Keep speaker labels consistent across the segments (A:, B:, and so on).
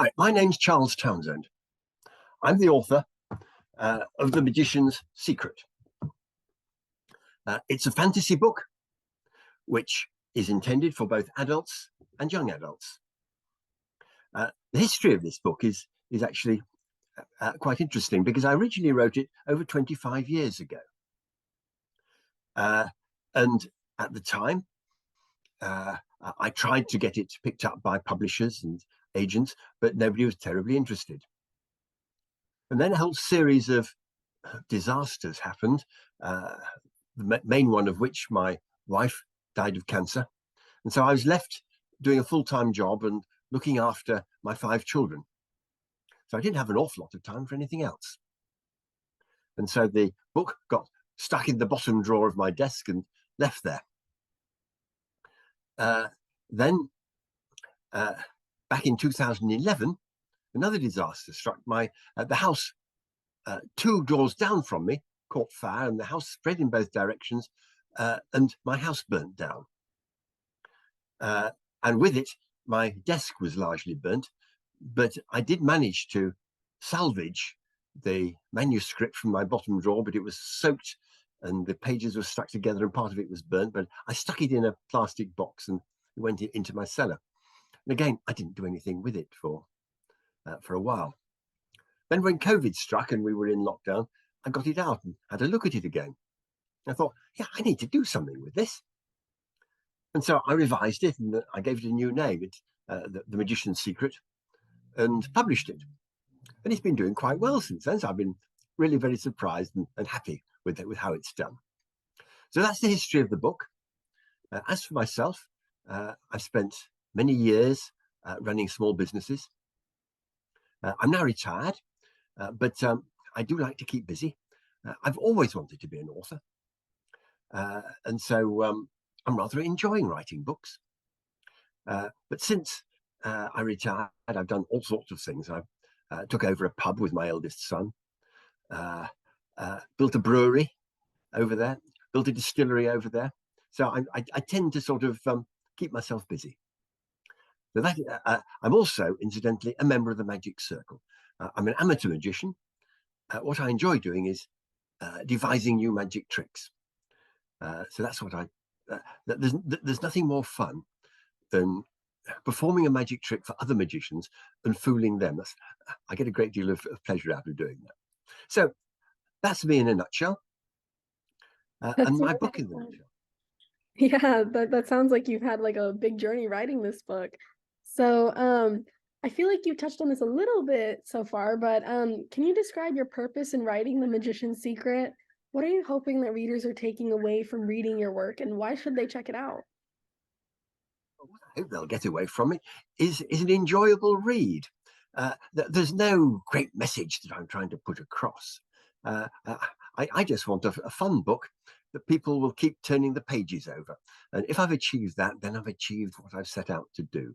A: Hi, my name's Charles Townsend. I'm the author of The Magician's Secret. It's a fantasy book which is intended for both adults and young adults. The history of this book is actually quite interesting because I originally wrote it over 25 years ago. And at the time, I tried to get it picked up by publishers and agents, but nobody was terribly interested. And then a whole series of disasters happened, the main one of which my wife died of cancer. And so I was left doing a full-time job and looking after my 5 children. So I didn't have an awful lot of time for anything else. And so the book got stuck in the bottom drawer of my desk and left there. Then, back in 2011, another disaster struck the house 2 doors down from me caught fire, and the house spread in both directions, and my house burnt down. And with it, my desk was largely burnt, but I did manage to salvage the manuscript from my bottom drawer, but it was soaked and the pages were stuck together and part of it was burnt, but I stuck it in a plastic box and it went into my cellar. And again, I didn't do anything with it for a while. Then when COVID struck and we were in lockdown, I got it out and had a look at it again. I thought, yeah, I need to do something with this. And so I revised it and I gave it a new name, The Magician's Secret, and published it. And it's been doing quite well since then. So I've been really very surprised and happy with how it's done. So that's the history of the book. As for myself, I've spent many years running small businesses. I'm now retired, but I do like to keep busy. I've always wanted to be an author. And so I'm rather enjoying writing books. But since I retired, I've done all sorts of things. I took over a pub with my eldest son, built a brewery over there, built a distillery over there. So I tend to sort of keep myself busy. So that, I'm also, incidentally, a member of the Magic Circle. I'm an amateur magician. What I enjoy doing is devising new magic tricks. So that's what there's nothing more fun than performing a magic trick for other magicians and fooling them. I get a great deal of pleasure out of doing that. So that's me in a nutshell. And my book in a nutshell.
B: Yeah, that sounds like you've had like a big journey writing this book. So, I feel like you've touched on this a little bit so far, but can you describe your purpose in writing The Magician's Secret? What are you hoping that readers are taking away from reading your work, and why should they check it out?
A: What I hope they'll get away from it is an enjoyable read. There's no great message that I'm trying to put across. I just want a fun book that people will keep turning the pages over. And if I've achieved that, then I've achieved what I've set out to do.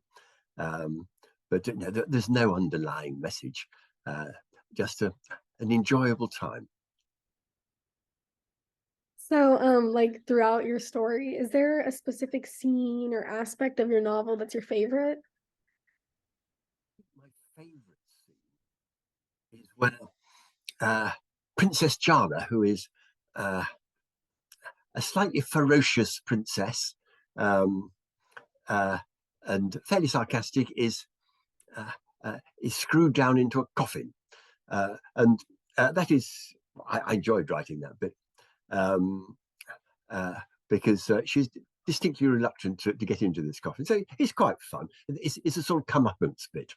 A: But there's no underlying message, just an enjoyable time.
B: So, like throughout your story, is there a specific scene or aspect of your novel that's your favorite?
A: My favorite scene is when Princess Jana, who is a slightly ferocious princess um, and fairly sarcastic, is screwed down into a coffin. And that is, I enjoyed writing that bit because she's distinctly reluctant to get into this coffin. So it's quite fun. It's a sort of comeuppance bit,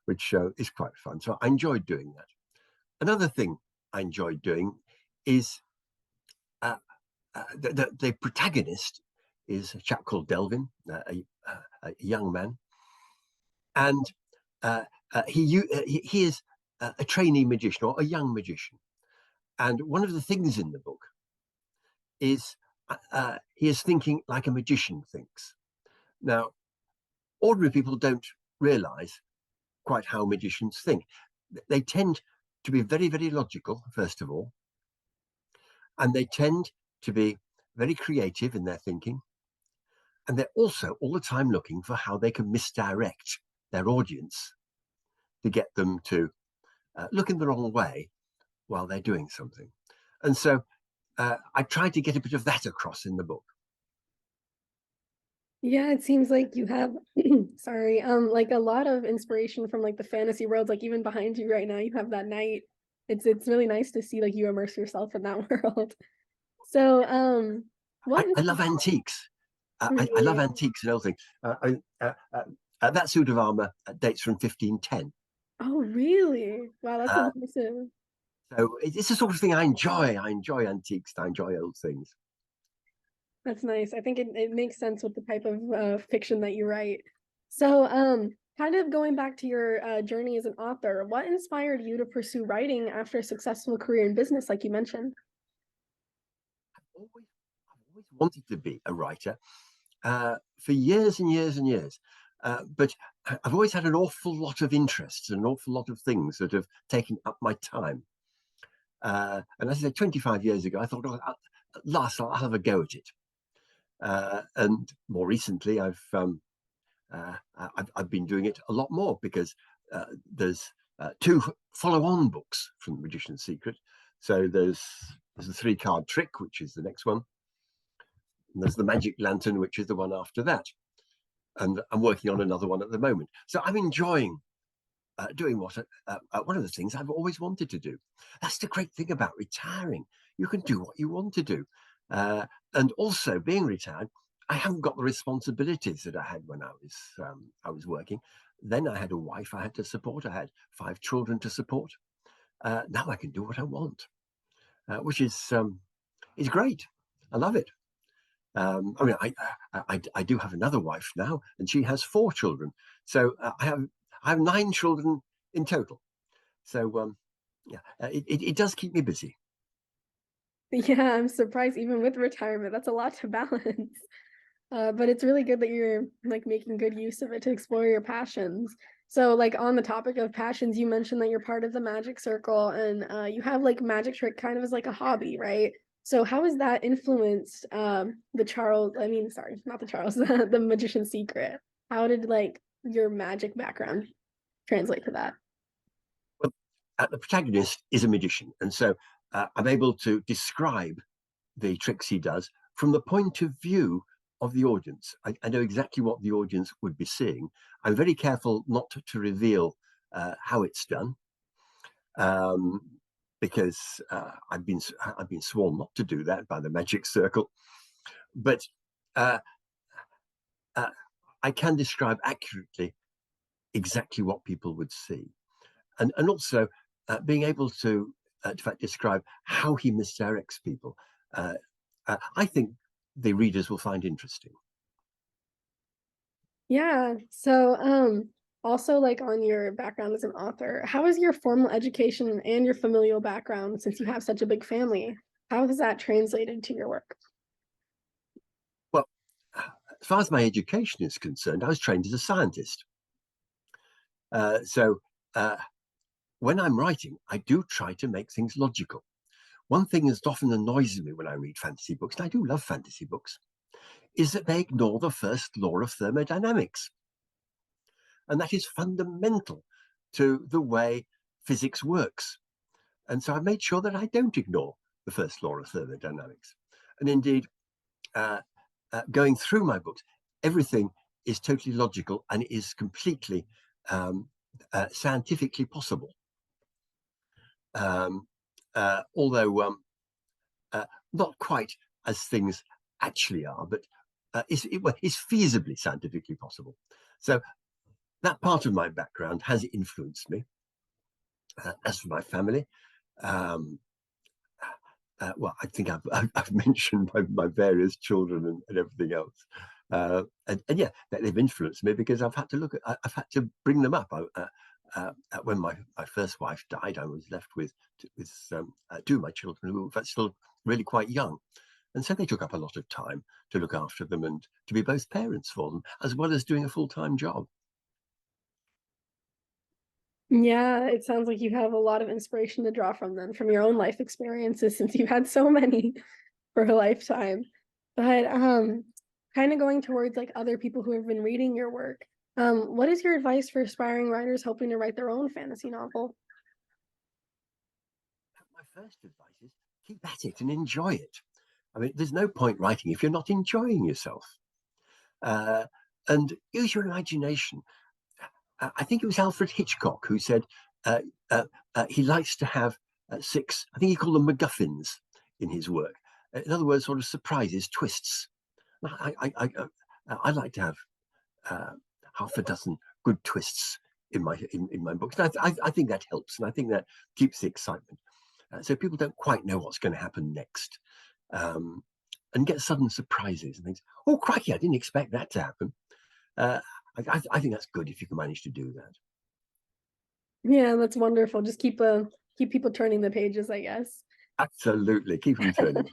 A: which is quite fun. So I enjoyed doing that. Another thing I enjoyed doing is the protagonist is a chap called Delvin, a young man, and he is a trainee magician or a young magician. And one of the things in the book is he is thinking like a magician thinks. Now, ordinary people don't realize quite how magicians think. They tend to be very, very logical, first of all, and they tend to be very creative in their thinking. And they're also all the time looking for how they can misdirect their audience. to get them to look in the wrong way while they're doing something. And so I tried to get a bit of that across in the book.
B: Yeah, it seems like you have sorry, like a lot of inspiration from like the fantasy worlds, like even behind you right now, you have that knight. It's really nice to see like you immerse yourself in that world. So, what
A: I love antiques. I love
B: Mhm.
A: antiques and everything. That suit of armor dates from 1510.
B: Oh, really? Wow, that's
A: Uh,
B: impressive.
A: so it's the sort of thing I enjoy. I enjoy antiques. I enjoy old things.
B: That's nice. I think it makes sense with the type of fiction that you write. So, kind of going back to your journey as an author, what inspired you to pursue writing after a successful career in business, like you mentioned?
A: I've always wanted to be a writer for years and years and years. But I've always had an awful lot of interests and an awful lot of things that have taken up my time. And as I say, 25 years ago, I thought, oh, at last I'll have a go at it. And more recently, I've been doing it a lot more because there's two follow-on books from The Magician's Secret. So there's the three-card trick, which is the next one, and there's the Magic Lantern, which is the one after that. And I'm working on another one at the moment. So I'm enjoying doing one of the things I've always wanted to do. That's the great thing about retiring. You can do what you want to do. Uh, and also being retired, I haven't got the responsibilities that I had when I was working. Then I had a wife I had to support. I had 5 children to support. Now I can do what I want, which is great. I love it. I mean, I do have another wife now, and she has 4 children. So I have 9 children in total. So yeah, it does keep me busy.
B: Yeah, I'm surprised even with retirement, that's a lot to balance. But it's really good that you're like making good use of it to explore your passions. So, like on the topic of passions, you mentioned that you're part of the magic circle and you have like magic trick kind of as like a hobby, right? So, how has that influenced the Charles? I mean, sorry, not the Charles, the Magician's Secret. How did like your magic background translate to that?
A: Well, the protagonist is a magician, and so I'm able to describe the tricks he does from the point of view of the audience. I know exactly what the audience would be seeing. I'm very careful not to reveal how it's done, um, because I've been sworn not to do that by the Magic Circle. But uh, uh, I can describe accurately exactly what people would see, and also being able to, in fact, describe how he misdirects people. Uh, I think the readers will find interesting.
B: Yeah. So, also like on your background as an author, how is your formal education and your familial background since you have such a big family? How has that translated to your work?
A: Well, as far as my education is concerned, I was trained as a scientist. So when I'm writing, I do try to make things logical. One thing that often annoys me when I read fantasy books, and I do love fantasy books, is that they ignore the first law of thermodynamics. And that is fundamental to the way physics works. And so I've made sure that I don't ignore the first law of thermodynamics. And indeed, uh, going through my books, everything is totally logical and is completely scientifically possible. Um, although uh, not quite as things actually are, but is feasibly scientifically possible. So that part of my background has influenced me. As for my family, um, well, I think I've mentioned my various children and everything else. And yeah, they've influenced me because I've had to I've had to bring them up. When my first wife died, I was left with 2 of my children who were still really quite young. And so they took up a lot of time to look after them and to be both parents for them, as well as doing a full-time job.
B: Yeah, it sounds like you have a lot of inspiration to draw from them, from your own life experiences, since you've had so many for a lifetime. But kind of going towards like other people who have been reading your work. What is your advice for aspiring writers hoping to write their own fantasy novel?
A: My first advice is keep at it and enjoy it. I mean, there's no point writing if you're not enjoying yourself. Uh, and use your imagination. I think it was Alfred Hitchcock who said uh, he likes to have six, I think he called them MacGuffins in his work. In other words, sort of surprises, twists. I like to have uh, half a dozen good twists in my books. And I think that helps, and I think that keeps the excitement. So people don't quite know what's going to happen next, um, and get sudden surprises and things. Oh, crikey! I didn't expect that to happen. Uh, I think that's good if you can manage to do that.
B: Yeah, that's wonderful. Just keep people turning the pages, I guess.
A: Absolutely, keep them turning.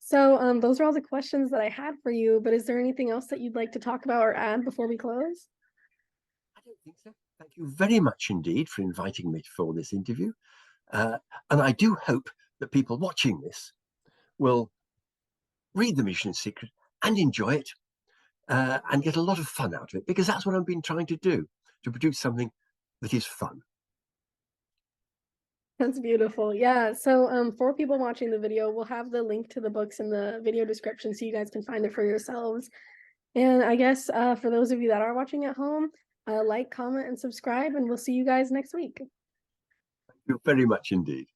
B: So, those are all the questions that I had for you, but is there anything else that you'd like to talk about or add before we close?
A: I don't think so. Thank you very much indeed for inviting me for this interview. Uh, and I do hope that people watching this will read The Mission Secret and enjoy it and get a lot of fun out of it, because that's what I've been trying to do, to produce something that is fun.
B: That's beautiful. Yeah. So, for people watching the video, we'll have the link to the books in the video description so you guys can find it for yourselves. And I guess for those of you that are watching at home, like, comment, and subscribe, and we'll see you guys next week.
A: Thank you very much indeed.